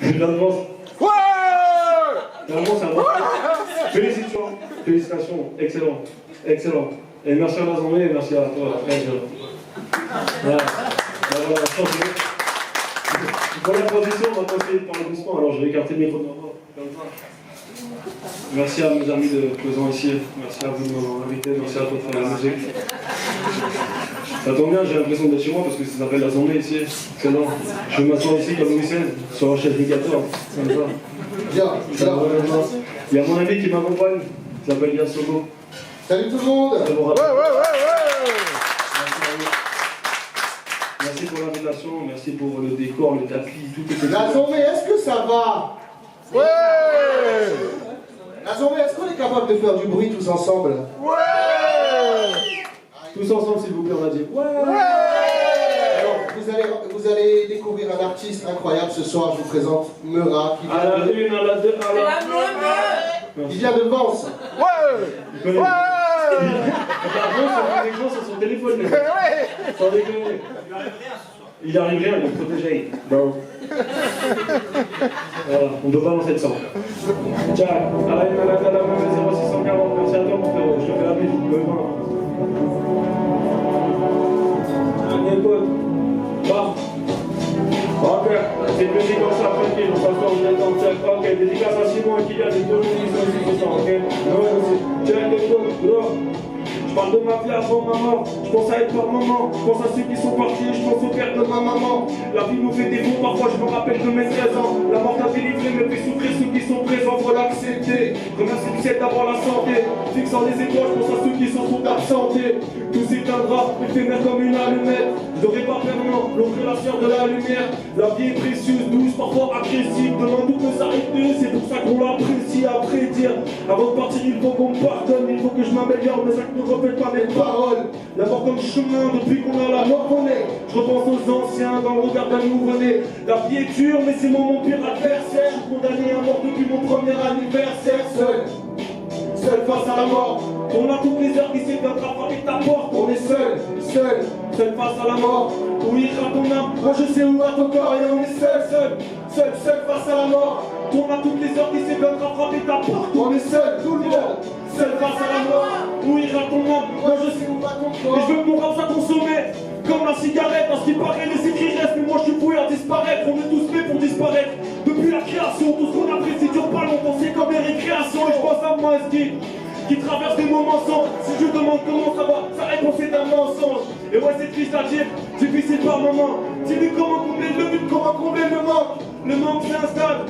Je l'avance. Ouais. Vraiment, c'est un bon. Félicitations, excellent. Excellent. Et merci à Lazomé et merci à toi, frère. Voilà. Voilà, changé. Pour la transition, on va passer par le doucement, alors je vais écarter le micro de ma voix, comme ça. Merci à mes amis présents ici, merci à vous de m'avoir invité, merci à toi de faire la musique. Ça tombe bien, j'ai l'impression d'être chez moi parce que ça s'appelle la journée ici. Excellent. Je m'assois ici comme Louis XVI, sur la chaise du 14, comme ça. Bien, bien. Il y a mon ami qui m'accompagne, qui s'appelle Yasogo. Salut tout le monde. Merci pour l'invitation, merci pour le décor, le tapis, tout était... La journée, est-ce que ça va? Ouais. La journée, est-ce qu'on est capable de faire du bruit tous ensemble? Ouais. Tous ensemble, s'il vous plaît, on va dire ouais. Alors, vous allez découvrir un artiste incroyable ce soir. Je vous présente Meura, qui à la une, à la deux, à la... Il vient de Vence. Ouais. Il connaît. Il a sur son téléphone. Sans déconner. Il arrive rien, il est protégé. Bon. Voilà, on ne peut pas lancer de sang. Ciao. À la une, à la deux, à la 0640. Merci à toi, mon frérot. Je te fais la bise. Écoute. Bah. Ok, c'est une musique comme ça, tranquille, on s'assoit, on est dans le check, ok, dédicace à Simon et Kylian, les deux musiques aussi, c'est ça, ok? Ouais, aussi, check, écoute, bro. Je parle de ma vie avant ma mort, je pense à être par maman, je pense à ceux qui sont partis, je pense au père de ma maman. La vie nous fait défaut, parfois je me rappelle de mes 13 ans. La mort t'a délivré, me fait souffrir ceux qui sont présents, faut l'accepter. Remercie du ciel d'avoir la santé, fixant les étoiles, je pense à ceux qui sont trop absentés. Tout s'éteindra, éphémère comme une allumette. Je n'aurai pas permanent, l'ombre est la sœur de la lumière. La vie est précieuse, douce, parfois agressive. Demande où peut s'arrêter, c'est pour ça qu'on l'apprécie. À vrai dire, avant de partir, il faut qu'on me pardonne. Il faut que je m'améliore, mes actes ne reflètent pas mes paroles. La mort comme chemin, depuis qu'on a la mort qu'on est. Je repense aux anciens dans le regard d'un nouveau-né. La vie est dure, mais c'est mon pire adversaire. Je suis condamné à mort depuis mon premier anniversaire. Seul face à la mort. On a toutes les heures qui essaient d'être frapper ta porte. On est seul face à la mort. Où ira ton âme? Moi je sais où va ton corps et on est seul face à la mort. On a toutes les heures qui essaient d'être frapper ta porte. On est seul, tout le monde. Seul face à la mort. Où ira ton âme? Moi je sais où va ton corps. Et je veux que mon rap soit consommé comme la cigarette. À ce qui paraît, les écrits restent, mais moi je suis voué à disparaître. On est tous faits pour disparaître. Depuis la création, tout ce qu'on apprécie dure pas longtemps. C'est comme les récréations. Et je pense à moi, qui traverse des moments sombres. Si je demande comment ça va, sa réponse est un mensonge. Et ouais, c'est triste à dire, difficile par moment. Dis-lui comment combler le but, comment combler le manque. Le manque s'installe,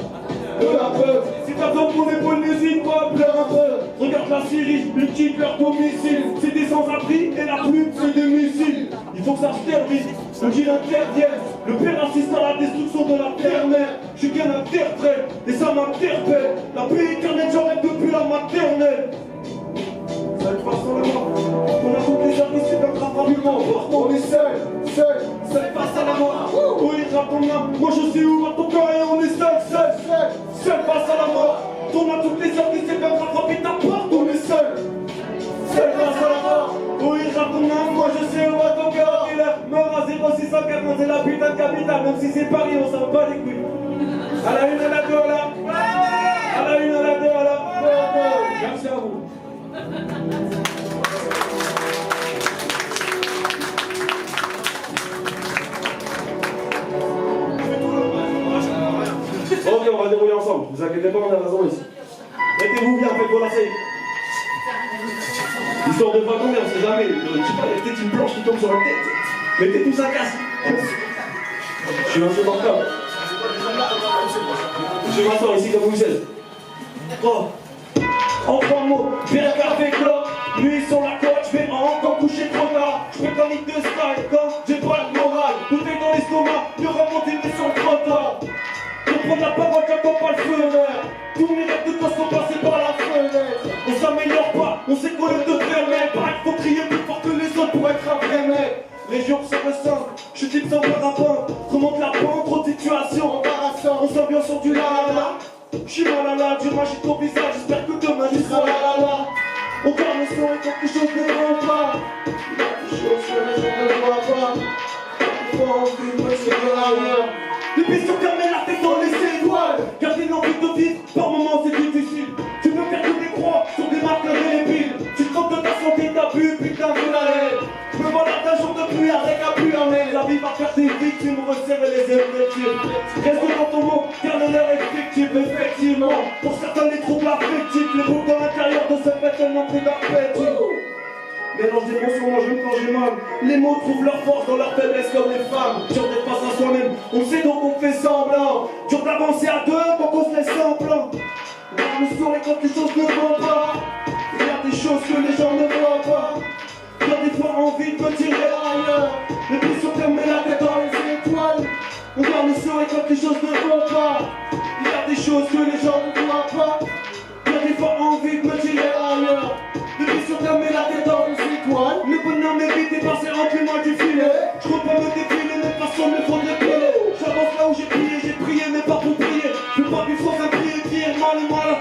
peu à peu. Si t'as besoin de mon épaule, n'hésite pas, pleure un peu. Regarde la Syrie, multiplie leur domicile. C'est des sans-abri et la pluie, c'est des missiles. Il faut que ça se termine, ou qu'il intervienne. Le père assiste à la destruction de la terre-mère. Je suis qu'un interprète, et ça m'interpelle. La paix éternelle, j'en rêve depuis la maternelle. Seul face à la mort. On a toutes les armes ici d'un rassemblement. On est seul face à la mort. Où ira ton âme? Moi je sais où va ton corps et on est seul face à la mort. On a toutes les armes ici d'un frapper ta porte. On est seul face à la mort. Où ira ton âme? Moi je sais où va ton corps. Il est mort à 0640, c'est la putain de capitale. Même si c'est Paris, on s'en bat les couilles. À la une, à la deux, à la. À la une, à la deux, à la. Merci à vous. Ok, on va dérouler ensemble. Vous inquiétez pas, on a raison ici. Mettez-vous bien, faites vos lacets. Histoire de pas tomber, on sait jamais. Je sais pas, il y a peut-être une planche qui tombe sur la tête. Mettez tout ça casse. Je suis insupportable. Je vais m'asseoir ici comme vous le savez. Oh. En trois mots, Pierre Café Clock, nuit sur la côte, je vais encore coucher trop tard. Je fais comme de style quand j'ai pas de morale. Bouteille dans l'estomac, il y aura monté mais sur le trottoir. Comprendre la parole, j'attends pas le feu vert. Tous mes rêves de gosse sont passés par la fenêtre. On s'améliore pas, on sait qu'on est de vrai mec. Pareil, faut crier plus fort que les autres pour être un vrai mec. Les jours se ressentent, je suis type sans parapente. Remonte la pente, trop de situations embarrassantes. On s'ambiance sur du la. J'suis malala, Dieu magique ton visage, j'espère que demain j'y serai là. On garde le son et quelque chose ne va pas. Quelque chose que les gens ne voient pas. Il faut envie de me séparer. Les pistes sont fermées, la tête dans les étoiles. et les effectifs. Reste dans ton monde, car l'honneur est fictif, effectivement. Pour certains, les troubles affectifs, les boucles dans l'intérieur de ce fait tellement pris d'appétit. Mélange d'émotions, moi je me quand j'ai mal. Les mots trouvent leur force dans leur faiblesse comme les femmes. Dur d'être face à soi-même, on sait donc on fait semblant. Dur d'avancer à deux quand on se laisse semblant. On me sourit quand les choses ne vont pas. Il y a des choses que les gens ne voient pas. Il y a des fois envie de me tirer ailleurs. Les pieds sur terre mais la tête dans les étoiles. On garde le sourire quand les choses ne vont pas. Il y a des choses que les gens ne voient pas. Il y a des fois envie de me tirer ailleurs. Les pieds sur terre mais la tête dans les étoiles. Le bonhomme est vite dépassé, remplis-moi du filet. Je compte pas me défiler, mais façon me faut dépiler. J'avance là où j'ai prié, mais pas pour prier. Je veux pas plus fort qu'un pied qui est mal et mal.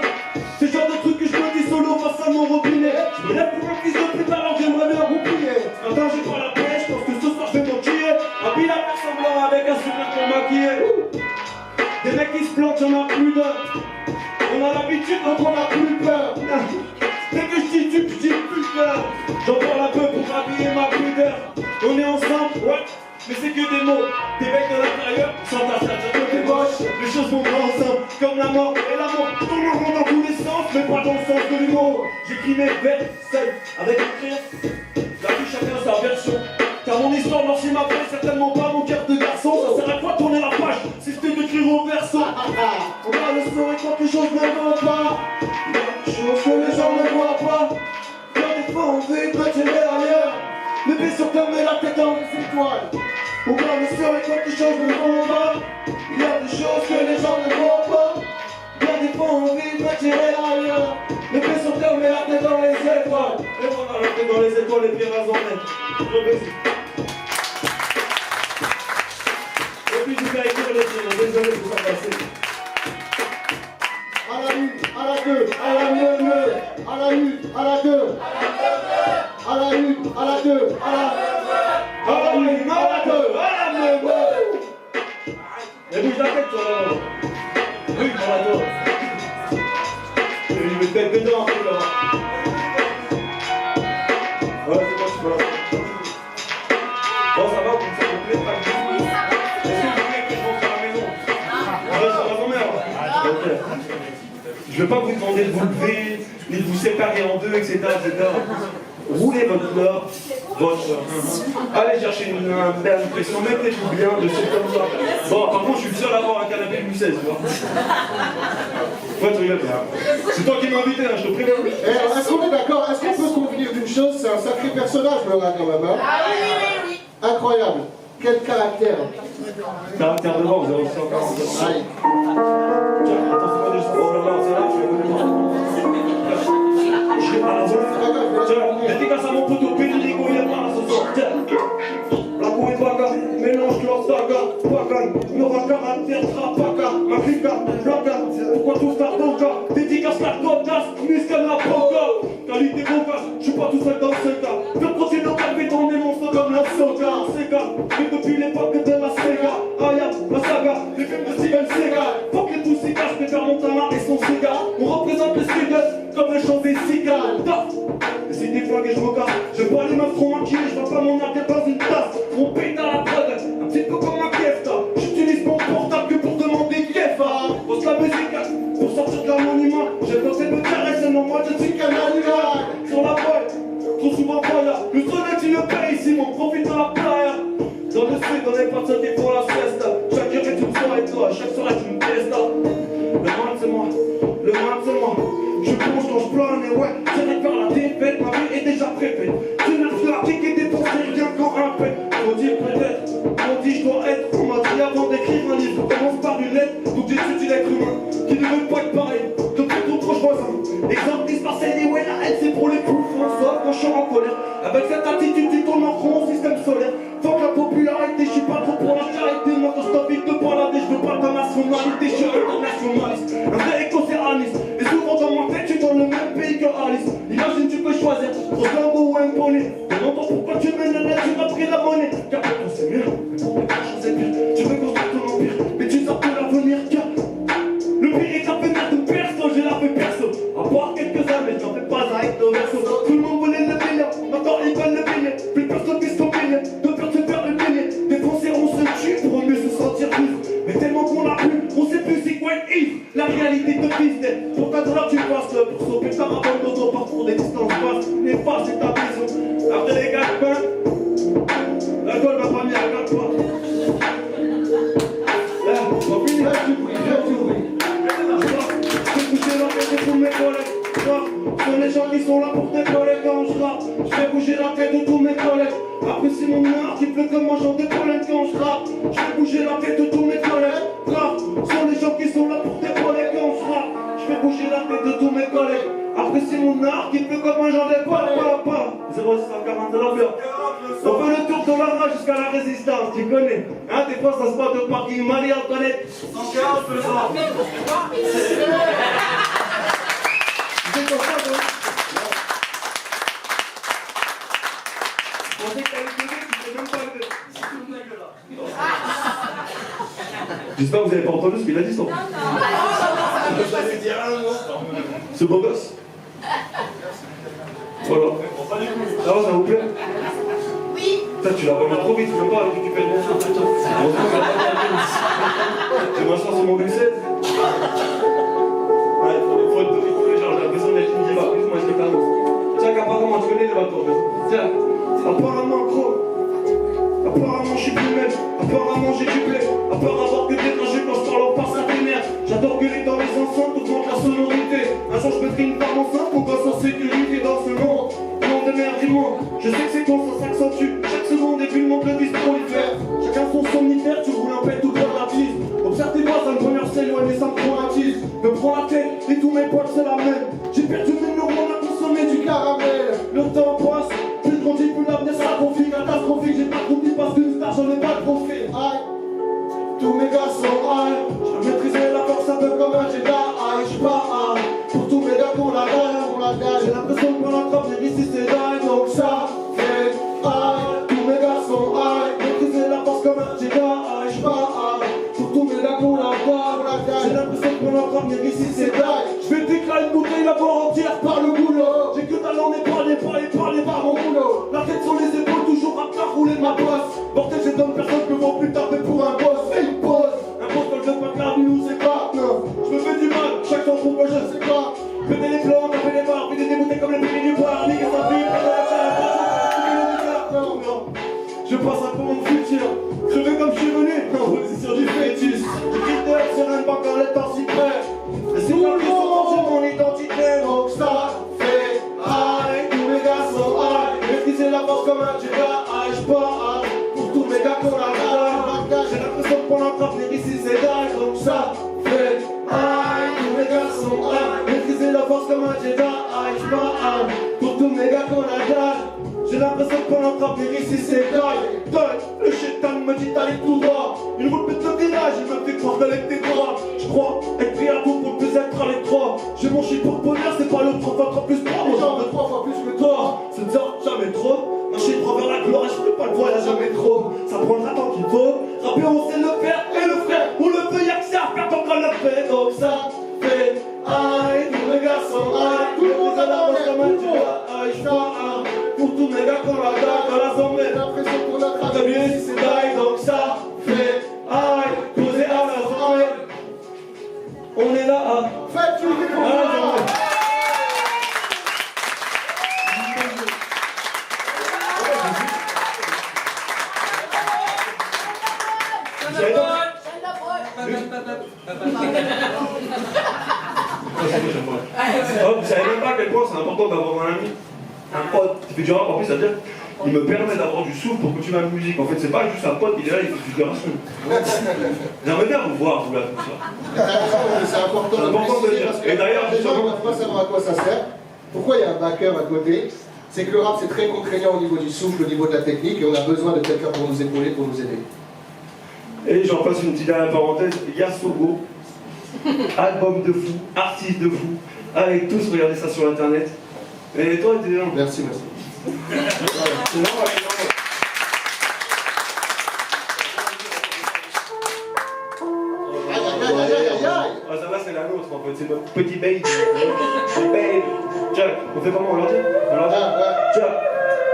C'est le genre de truc que je me dis solo face à mon robinet. Je me lève pour un fils de pute alors que j'aimerais bien roupiller. Attends, j'ai pas la pêche, je pense que ce soir je vais m'enquiller. Habille à faire semblant avec un sourire pour maquiller. Des mecs qui se plantent, y'en a plus d'un. On a l'habitude donc on a plus peur. Dès que je dis tu, je dis putain. J'en parle un peu pour habiller ma pudeur. On est ensemble, ouais, mais c'est que des mots. Des mecs de l'intérieur, sans ta tête, des moches. Les choses vont pas ensemble, comme la mort et l'amour. Tourne en rond dans tous les sens, mais pas dans le sens de l'humour. J'écris mes vers seul, avec un crayon. La vie chacun sa version. Car mon histoire noircit ma peau, certainement pas mon cœur de garçon. Ça sert à quoi tourner la page si c'était d'écrire au verso? On va le sourire quand les choses ne vont pas. Il y a des choses que les gens ne voient pas. Il y a des fois envie de me tirer ailleurs. Les pieds sur terre mais la tête dans les étoiles. On va le sourire quand les choses ne vont pas. Il y a des choses que les gens ne voient pas. Il y a des fois envie de me tirer ailleurs. Les pieds sur terre mais la tête dans les étoiles. Et voilà la tête dans les étoiles, les pieds rasés. Et puis je vais écrire les tirs, désolé pour ça passer. À la 1, à la 2, à la 9, à la 1, à la 2, à la 1, à la 2, à la 1, à la 2, à la 9. Et bouge la tête sur la oui, dans la dos. Je vais te mettre dedans un peu là. Ouais, c'est bon, tu peux la. Bon, ça va, comme ça, vous plaît, pas de soucis. Est-ce que vous voulez que je rentre à la maison? Ouais, ça va, ton mère. Ok. Je ne vais pas vous demander de vous lever, ni de vous séparer en deux, etc. Roulez votre fleur, allez chercher un belle impression, mettez-vous bien, de choses comme ça. Bon, par contre, je suis le seul à avoir un canapé Louis XVI, tu vois. Ouais, tu rigoles bien. C'est toi qui m'as invité, hein, je te préviens. Est-ce qu'on est d'accord? Est-ce qu'on peut convenir d'une chose? C'est un sacré personnage, Meurat, quand même. Hein? Ah oui. Incroyable. Quel caractère. Caractère de mort, vous avez aussi encore. Aïe. Tiens, attention, déjà. Oh là là, c'est là, je vais je vais à la zone. Tiens, dédicace à mon poteau Pédinigo, il est pas là ce soir. Tiens. La cour est bagarre, mélange leur saga, pagaille, n'aura caractère, trapaca, ma clica, blaga, pourquoi tout ça toca, dédicace la codasse, muscle la poca, qualité vocace, je suis pas tout seul dans ce cas, faire protéger nos calmes, béton des monstres comme la soca, Sega, mais depuis l'époque de la Sega, Aya, la saga, les films de Steven Seagal, faut que les poussées cachent, préfère Montana et son cigare, on représente les Steelers comme les chants des cigales, et si des flingues et je me casse, je vois les meufs trop maquillées, je vois pas mon art dans une tasse, on pète à la drogue, un petit peu comme un fiesta, j'utilise mon portable que pour demander Kefa, pose la musique pour sortir de l'anonymat, j'ai tenté de me caresser, non moi je suis qu'un animal, sur la voie, trop souvent voilà, le soleil tu le payes ici, on profite de la playa, dans le sud on est parti pour la sieste, chaque heure est une soirée toi, chaque soirée est une fiesta, le mal c'est moi, le mal c'est moi. Je plonge quand je plane et ouais, j'irai vers la défaite, ma vie est déjà préfaite. Je n'ai plus la kick et dépenser rien qu'en un fait. On dit peut-être, on dit je dois être. On m'a dit avant d'écrire un livre, commence par une lettre. Donc j'étudie l'être humain, qui ne veut pas être pareil. Depuis ton proche voisin. Exemple dispersé, et ouais, la haine c'est pour les coups. François, quand je suis en colère. Avec cette attitude, tu tournes en rond, système solaire. Faut que la popularité, je suis pas trop pour la charité. Moi quand je t'invite de balader, je veux pas ta nationalité, je suis internationaliste. Un vrai éco-océaniste. Et souvent dans ma tête, je suis dans le même pays que Alice. Imagine, tu peux choisir, Rosambo ou un poney. Demande pas pourquoi tu mènes la lettre, tu m'as pris la monnaie. Car pour toi c'est mieux, mais pour les prochains c'est pire. Tu veux construire ton empire, mais tu sors de l'avenir car le pire est la fenêtre de personne. de tristesse. Pour ta douleur, tu passes pour sauver le caravane d'auto parcours des distances basses. Les faces, c'est ta maison. Après les galpins, la gueule m'a pas mis à 4 fois. Là, on finit. Faites du bruit, faites du bruit. Je vais bouger la tête de tous mes collègues. Ce sont les gens qui sont là pour tes collègues quand je rappe. Je fais bouger la tête de tous mes collègues. Après c'est mon art qui pleut comme moi j'en des problèmes quand je rappe. Je fais bouger la tête de tous mes collègues. Ce sont les gens qui sont là pour tes collègues quand je rappe. Je fais bouger la tête de tous mes collègues. Après c'est mon art qui pleut comme moi j'en ai pas. 0640 de la fleur. On fait le tour de la rage jusqu'à la résistance, tu connais. Hein, des fois ça se passe de parking, Marie Antoinette. Sans chaos, le soir. C'est pour ça, non? Je pensais que t'allais te lever, tu t'es même pas levé. J'espère que vous avez pas entendu ce qu'il a dit, ça. Ce beau gosse. Voilà. Ça va, ça vous plaît? Oui. Putain, tu l'as vraiment trop vite, tu peux pas récupérer mon son. C'est moi, sur mon V16. Ouais, il faut être tous les gens, j'ai l'impression d'être une diva. Plus moi, je t'annonce. Tiens, qu'apparemment, tu connais les bateaux. Tiens, Apparemment, gros. Apparemment, je suis plus même. Apparemment, j'ai du blé. À part avoir que des trajets quand je parle en farce à tes mères. J'adore gueuler dans les enceintes, augmente la sonorité. Un jour, je mettrai une femme enceinte pour gosse en sécurité dans ce monde. Monde de merde, dis-moi. Je sais que c'est con, ça s'accentue. Chaque seconde est une montre de vis prolifère. Chacun son somnifère, tu roules un pet tout droit de la piste. Observe tes voisins, une première s'éloigne et ça me traumatise. Me prends la tête et tous mes poils c'est la même. J'ai perdu mes neurones à consommer du caramel. Le temps passe, plus je grandis, plus l'avenir sera conflit. Catastrophique, j'ai pas compris parce qu'une star j'en ai pas de profil. Aïe, tous mes gars sont high. J'ai maîtrisé la force un peu comme un Jedi. Aïe, j'suis pas high. Pour tous mes gars qu'on la gagne, j'ai l'impression que mon attrape, mais ici c'est die. Donc ça fait high. Tous mes gars sont high. Maîtriser la force comme un Jedi. Aïe, j'suis pas high. Pour tous mes gars qu'on la gagne, j'ai l'impression que mon attrape, mais ici c'est die. J'vais déclarer une bouteille la barre entière par le boulot. J'ai que talent n'épargné pas épargné par mon boulot. La tête sur les épaules, toujours à faire rouler ma bosse. Bordel, j'ai donne personne que vont plus taper pour un boss. Fais une pause. Un boss quand je veux pas que la vie nous sépare. Non, je me fais du mal, chaque fois pourquoi je sais pas. Péter les plans, taper les barres, vider des bouteilles comme les prix du bar. Niquer sa vie, prendre la chair, non, non. Je passe un peu mon futur. Je vais comme je suis venu, en position du fœtus. Je quitte sur une banque en l'état si près. Et c'est pas qui sont sur mon identité. Donc ça fait high, tous mes gars sont high. Maîtriser la force comme un Jedi, high, j'suis pas high. Pour tous mes gars qu'on la gagne, j'ai l'impression que pour l'entrave, venir ici c'est die. Donc ça fait high, tous mes gars sont high. Maîtriser la force comme un Jedi, high, j'suis pas high. Pour tous mes gars qu'on la gagne, j'ai l'impression que pour l'entrave, venir ici c'est die. Le chétan me dit d'aller tout droit. Il roule pète le virage, il me fait croire qu'avec tes droits. J'crois être pris à tout pour plus être à l'étroit. J'ai mon chip pour bonheur, c'est pas le 3 fois plus 3. Moi j'en veux 3 fois plus que toi. C'est dire jamais trop. Marcher droit vers la gloire, je peux pas le voir, y'a jamais trop. Ça prendra tant qu'il faut. Rapper on sait le faire et le frère. On le peut, y'a que ça à faire tant qu'on le fait. Donc ça fait aïe, tous mes gars sont aïe. Tout le monde a la voix comme un dieu. Aïe, j'suis pas aïe. Pour tous mes gars qu'on la gagne, dans la zone, j'ai l'impression qu'on a très bien si c'est die. Donc ça fait aïe, posé à la zone. On est là à Faites du bruit pour moi. Oh, vous savez même pas à quel point c'est important d'avoir un ami, un pote qui fait du rap. En plus, ça veut dire il me permet d'avoir du souffle pour continuer ma musique. En fait, c'est pas juste un pote, il est là, il fait du garçon. J'aimerais bien vous voir, vous là, tout ça. C'est important de le dire. Et d'ailleurs, les gens ne peuvent pas savoir à quoi ça sert. Pourquoi il y a un backer à côté? C'est que le rap c'est très contraignant au niveau du souffle, au niveau de la technique, et on a besoin de quelqu'un pour nous épauler, pour nous aider. Et j'en passe une petite dernière parenthèse, Yasogo, album de fou, artiste de fou, allez tous regarder ça sur internet. Et toi, t'es là. Merci, merci. C'est normal, c'est normal. Ah, ça va, c'est la nôtre en fait, c'est notre petit baby. C'est baby. Jack, on fait comment, on leur dit? Jack.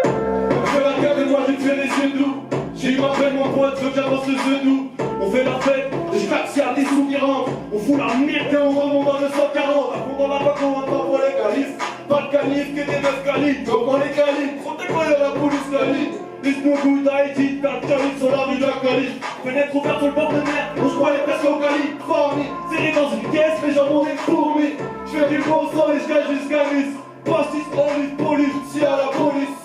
Je fais la gueule et moi je fais les yeux doux. J'ai eu ma peine, mon pote, veux que j'avance le genou. On fait la fête, et je faciale des soupirants. On fout la merde et on remonte dans le 140. À fond dans la vague, on rentre pour les califs. Pas de califs que des meufs califs. Donc on les califs, trop décoller la police califs. Des smogout d'Haïti, t'as le calife sur la rue de la calife. Fenêtre ouverte sur le bord de mer, on se croyait presque au calife. Formé, serré dans une caisse, mais j'en ai fourmi. J'fais du bon sang et j'gagne jusqu'à Nice. Pastis, police, si à la police.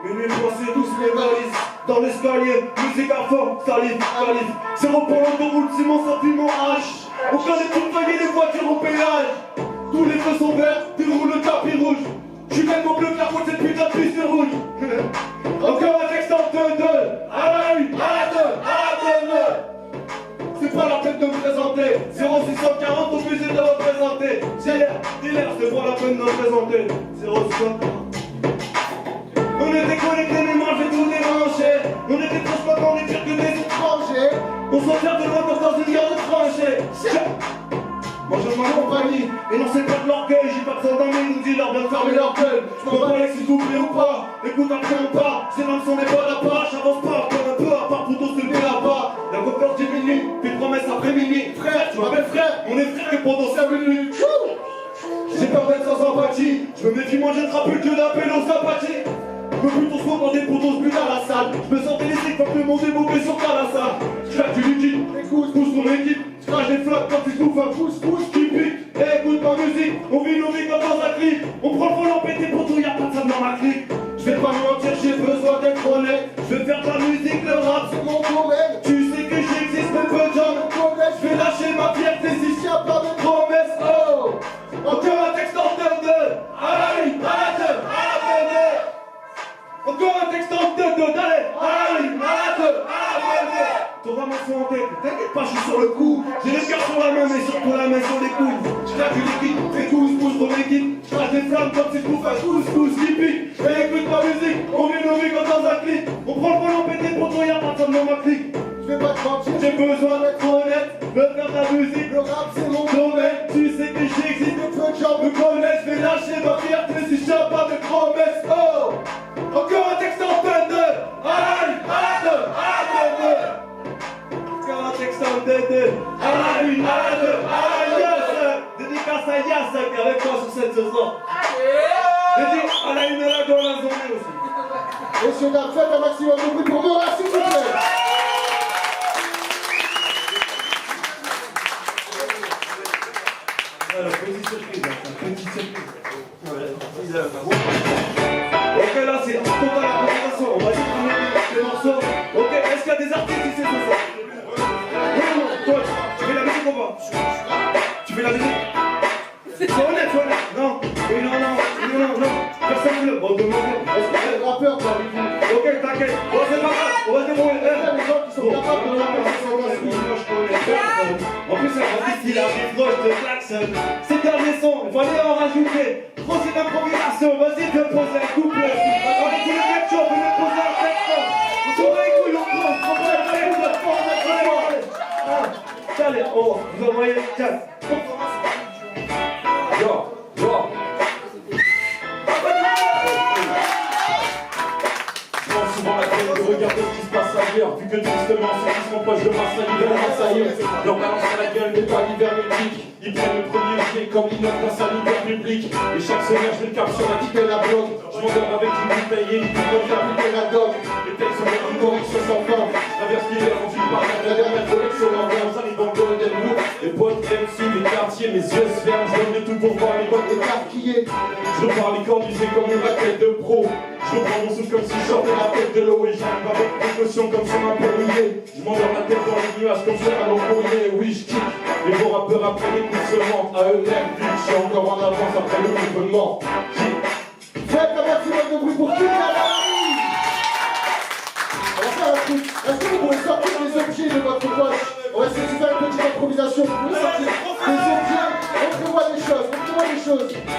Minuit coincés, tous mes valises. Dans l'escalier, musique à fond, salive, calife. Zéro pour l'autoroute, Simon sans piment H. On connaît tout le les voitures au péage. Tous les feux sont verts, déroule le tapis rouge. J'suis tellement bleu que la route c'est putain de piste rouge. Encore un texte en 2-2. À la 1, à la 2, à la 2. C'est pas la peine de me présenter. 0640, obligé de représenter. Dealer, c'est pas la peine de me présenter. 0640. On était connectés, mais moi j'ai tout débranché. On était trop pas on est pire que des étrangers. On s'en sert de loin dans une guerre de tranchées. Moi je m'en compagnie, et non c'est pas de l'orgueil, j'ai pas besoin d'un nous dit leur bien de fermer leur gueule. Je me bats si vous plaît ou pas, écoute après on part, ces mêmes sont des bonnes à part, j'avance pas, encore un peu à part pour tous se lever là-bas. La confiance diminue, tes promesses après minuit. Frère, tu m'appelles frère, on est frères que pendant 5 minutes. J'ai peur d'être sans empathie, je me méfie moins, je ne rappelle que d'appel aux sympathies. Je veux plutôt soit dans des potos but à la salle. Je me sentais laissé comme le monde est mauvais sur la salle. Je claque du liquide, écoute, pousse ton équipe. Je crache des flottes quand tu bouffes un pouce qui pique. Et écoute ma musique, on vit nos vies comme dans un clip. On prend le volant pété pour tout, y'a pas de ça dans ma clique. Je vais pas me mentir, j'ai besoin d'être honnête. Je vais faire de la musique, le rap c'est mon domaine. Tu sais que j'existe, mais peu de gens me connaissent. Je vais lâcher ma fierté si y'a pas de promesses. Oh, encore un texte en 2-2. À la 1, à la 2, à la 2. Encore un texte en 2-2, allez, à la 1, à la 2, à la 2. T'auras mon son en tête, t'inquiète pas, je suis sur le coup. J'ai le cœur sur la main, mais surtout la main sur les couilles. Je claque du liquide, fais pousse ton équipe. Je crache des flammes comme si je bouffe un couscous qui pique. Et écoute ma musique, on vit nos vies comme dans un clip. On prend le volant pété pour toi, y'a pas de dans ma clique. Je vais pas te mentir, j'ai besoin d'être honnête. De faire de la musique, le rap c'est mon domaine. Tu sais que j'existe, mais peu de gens me connaissent. Je vais lâcher ma fierté si j'ai pas de promesses. Oh, encore un texte en 2-2. À la 1, à la 2, à la 2. Encore un texte en 2-2. À la 1, à la 2, à la Yass. Dédicace à Yass qui est avec moi sur cette saison. Dédicace à la 1 et la 2 la journée aussi. Messieurs, dames, faites un maximum de bruit pour Nora, s'il vous plaît. Petite surprise, petite surprise. Ok, là c'est total la présentation. On va dire qu'on est les morceaux. Ok, est-ce qu'il y a des artistes ici ce soir? Non, toi, tu fais la musique ou pas? Tu fais la musique? C'est honnête, non? Oui, non. Personne ne veut. Bon, demandez. Est-ce que vous êtes rappeur parmi vous? Ok, t'inquiète. Bon, c'est pas grave. On va se débrouiller. Les gens qui sont capables de rapper, En plus, c'est un artiste, il arrive proche de klaxon. C'est le dernier son, il fallait en rajouter. Trop c'est d'improvisation, vas-y, viens poser un couplet. Avec tous les lectures, venez poser un texte. Vous saurez que l'on prend un texte. Allez, oh, vous envoyez, tiens. Yo. Je prends souvent la peine de regarder ce qui se passe ailleurs. Vu que tristement ceux qui sont proches de ma salle leur balance à la gueule n'est pas l'hivermétique. Ils prennent le premier pied comme l'innote dans sa lumière publique. Et chaque semaine je le capte sur la tête la bloc. Je m'endors avec une bouteille et une bouteille d'appliquer la doc. Les textes sont des corrections sans fin. Traverse l'hiver quand tu parles la dernière collection d'envers. J'arrive dans le Golden Book. Les potes MC, les quartiers, mes yeux se ferment. Je donne de tout pour voir les potes écarquillés. Je repars les cornisés comme une raquette de pro. Je reprends mon souffle comme si je sortais la tête de l'eau. Et j'arrive avec précaution comme sur ma peau mouillée. Je m'endors la tête dans les nuages comme sur un long courrier. Oui, je kick. Les bons rappeurs après les coups seulement. AEM, vu que je suis encore en avance après le mouvement. faites un maximum de bruit pour toute la famille. On va faire un truc. Est-ce que vous pouvez sortir les objets de votre poche? On va essayer de faire une petite improvisation. Vous pouvez sortir des objets. Montrez-moi des choses.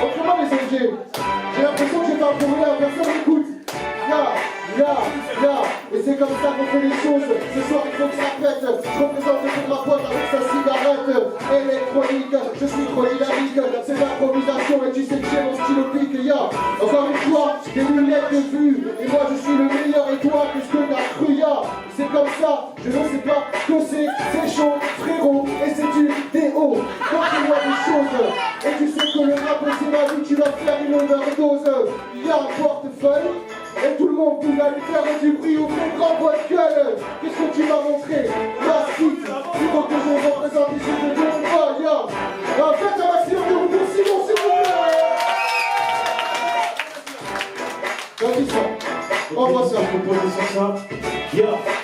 Montrez-moi des objets. J'ai l'impression que j'ai pas pour rien. Personne m'écoute. Et c'est comme ça qu'on fait les choses. Ce soir il faut que ça pète. Je représente pour ma pote avec sa cigarette électronique. Je suis trop dynamique. C'est l'improvisation et tu sais que j'ai mon stylo pique. Encore une fois, des lunettes de vue. Et moi je suis le meilleur et toi qu'est-ce que t'as cru? C'est comme ça. Je ne sais pas que c'est chaud frérot. Et tu sais que le rap c'est ma vie, tu vas faire une overdose. Il y a un portefeuille. Et tout le monde vous allez faire du bruit au plus grand votre gueule. Qu'est-ce que tu m'as montré? La suite, il faut que je représente ici de ton ya. Faites un maximum de vous, Simon, s'il vous plaît. Vas-y, ça. Envoie ça. Composé sur ça.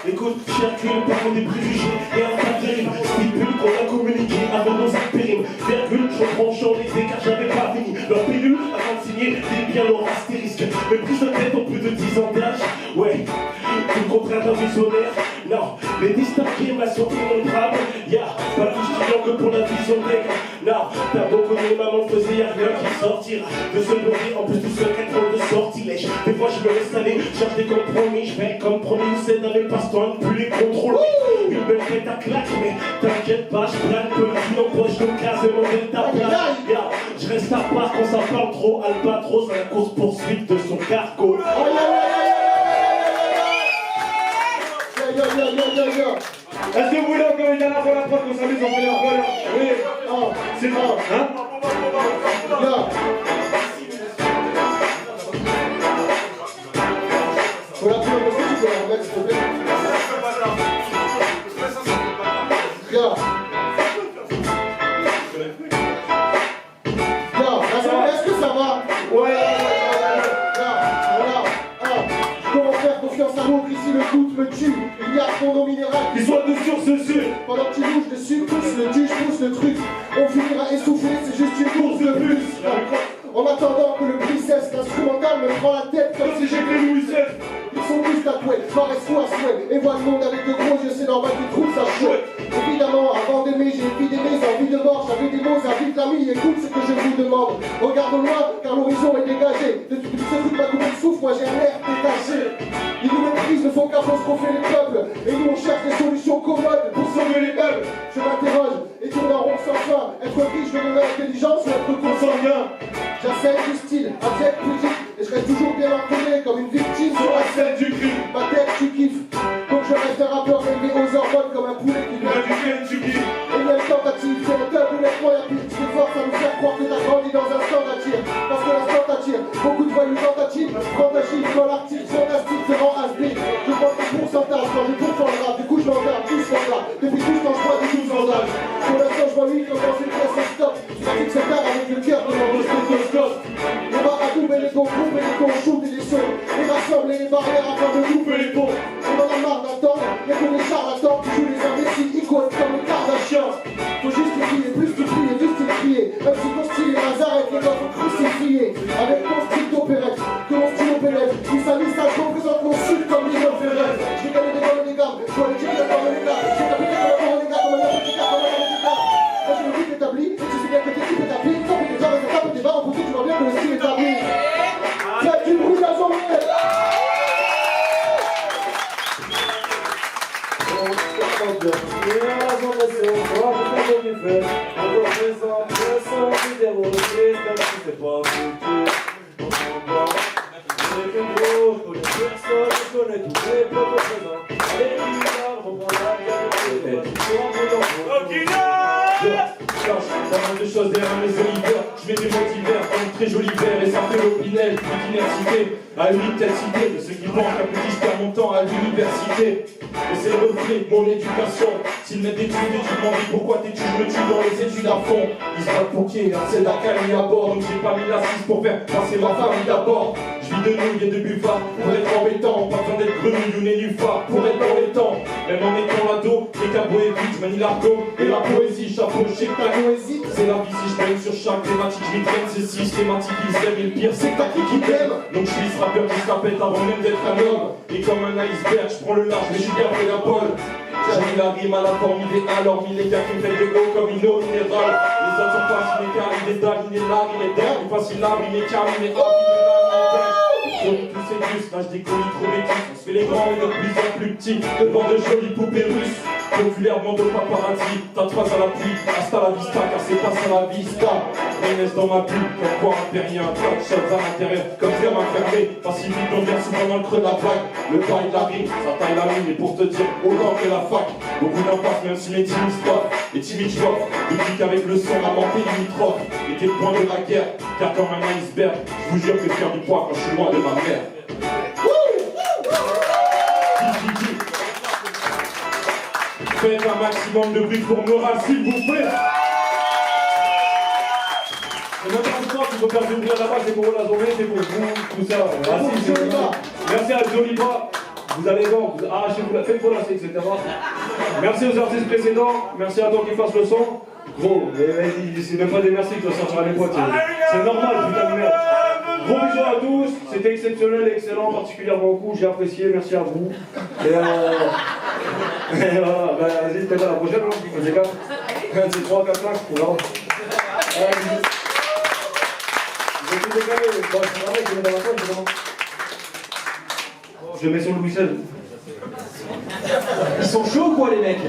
Écoute, circule par des préjugés et un tas de dérives. Stipule qu'on a communiqué avant nos impérimes. Virgule, je tranchant les écarts, j'avais pas fini. Leur pilule avant de signer des bien leur astérisque. Mes prises de tête ont plus de 10 ans d'âge. Ouais, tout le contraire d'un visionnaire. Non, les distinguer m'a sorti mon drame. Pas plus client que pour la vision d'aigle. Non, t'as beau connu maman faisait y'a rien qui sortira de ce bloquer en plus du secret trop de sortilège. Des fois je me laisse aller, cherche des compromis. Je fais comme promis, c'est dans mes passe-temps, plus les contrôles. Une belle tête à claque, mais t'inquiète pas, je plane peu. Tu n'empoches le cas, c'est mon delta plat. Je reste à part quand ça parle trop. Albatros à la course poursuite de son cargo. Est-ce que vous voulez encore une dernière fois la preuve qu'on s'amuse, on fait la preuve? Oui. C'est bon, hein? Faut la preuve, est-ce que tu peux la remettre, s'il te plaît? Est-ce que ça va? Ouais. Comment faire confiance à l'autre? Ici le doute me tue. Il y a trop d'eau minérale Ils sont de source dessus. pendant que tu bouges dessus, pousse le tu, je pousse le truc. On finira essoufflé, c'est juste une course de plus. En attendant que le prix cesse, l'instrumental me prend la tête comme si j'étais Louis XVI. Ils sont tous tatoués, paraissent-toi à souhait. Et voient le monde avec de gros yeux, c'est normal qu'ils trouvent ça chouette. Évidemment, avant d'aimer, j'ai envie d'aimer, j'ai envie de mort, j'avais des mots, j'invite l'ami, écoute ce que je vous demande. Regarde au loin, car l'horizon est dégagé. De ce truc m'a coupé le souffle, moi j'ai un air détaché. Ils nous méprisent, ne font qu'apprendre ce qu'on fait les peuples. Et nous on cherche des solutions commodes pour sauver les meubles. Je m'interroge, et tourne en rond sans fin. Être riche de mon intelligence ou être consanguin? J'assène du style, avec petite, et je reste toujours bien entraîné comme une victime sur la scène du crime. Ma tête tu kiffes, donc je reste un rappeur élevé aux hormones comme un poulet qui vient du Kentucky. Et même tentative, c'est un tel honnêtement y'a plus de force à nous faire croire que t'as grandi dans un stand à tir. Parce que l'instant t'attire, beaucoup de voyous tentatives. Prends ta chiffre dans l'article, fantastique, te rend has-been. Je prends le pourcentage quand je confonds le rap, du coup je l'engarde, tous là. Depuis tout ce temps je vois des 12 ans d'âge. Pour l'instant je vois lui comme dans une pièce en stop. Je pratique cette art avec le cœur de mon stéthoscope. On va adouber les cons, couper les cons, shooter les sauts. Et rassembler les barrières afin de couper les ponts. On en a marre d'attendre, mais qu'on est charlatans qui jouent les imbéciles icônes comme les Kardashians. Faut juste crier, plus tu crier, plus tu crier. Même si ton style est hasard avec les gars faut crucifier. Avec ton style d'opérette, que mon style opérette. Qui s'amuse ça, je représente mon sud comme les opérettes. J'ai gagné des balles des gammes, je vois les chiens comme les gars. J'ai tapé des balles comme les gars, comme un petit gars, comme un petit gars. Moi j'ai le but établi, et tu sais bien que t'es type établi. Tant pis déjà, mais ça tape tes barres, en tu vois bien que le style est établi. C'est du bruit à son nez. Pas mal de choses derrière mes olivères. Je mets des mots d'hiver dans une très jolie verre. Et ça fait l'opinel, l'université à une telle cité. De ceux qui pensent qu'à petit je perds mon temps à l'université. Et c'est le reflet de mon éducation. S'ils mettent des études, je demande pourquoi t'études, je me tue dans les études à fond. Ils se battent pour qui? C'est la calme à bord. Donc j'ai pas mis la 6 pour faire passer ma famille d'abord. Je vis de nouilles et de buvard pour être embêtant. Pas besoin d'être grenouille ou nénuphar pour être dans les temps. Même en étant l'ado, les cabos évitent, je manie l'argot et la poésie. Chapeau, je sais que ta hésite. C'est la vie si je baigne sur chaque thématique. Je m'y c'est systématique, ils aiment. Et le pire, c'est que ta clique qui t'aime. Donc je suis ce rappeur qui se la pète avant même d'être un homme. Et comme un iceberg, je prends le large, mais je suis bien près d'un bol. J'ai mis la rime à la forme idéale, hormis les gars qui me fait de haut comme une eau minérale. Les autres sont pas cinécales, il est dalle, il est là, il est dingue. Il passe, il lave, il est calme, il est hop, il est là, il est dingue. Tous ces gus, là je décolle trop bêtises. On se fait les grands et de plus en plus petits. Devant de jolies poupées russes. Populairement de paparazzi, tatouage à la pluie, hasta la vista, car c'est pas ça la vista. Rénesse dans ma bulle, comme quoi impérien, tas de choses à l'intérieur, comme faire m'enfermer. Pacifique, on vient souvent dans le creux de la vague. Le bail la rime, ça taille la mine, et pour te dire, autant que la fac, beaucoup d'en passent, même si mes teams stoppent. et timide choc. Depuis qu'avec le sang, m'a manqué limitrophe. Était le point de ma guerre, car comme un iceberg, je vous jure que je perds du poids quand je suis loin de ma mère. Faites un maximum de bruit pour Nora, s'il vous plaît. C'est même pas un sport qu'il faut faire du bruit à la base, c'est pour la journée, c'est pour vous, tout ça. Merci à Joliba. Vous allez voir, vous arrachez-vous la faites pour la etc. Merci aux artistes précédents, merci à toi qui fasse le son. Gros, c'est même pas des merci que tu vas sortir à mes potes. C'est normal, putain de merde. Gros bisous à tous, c'était exceptionnel, excellent, particulièrement cool, j'ai apprécié, merci à vous. Et voilà, bah, vas-y, peut-être à la prochaine, hein, les gars. 1, 2, 3, 4, 5, on verra. Je vais tout décaler, bon, c'est vrai que je mets dans la poche, évidemment. Je mets sur le Louis XVI. Ils sont chauds quoi les mecs?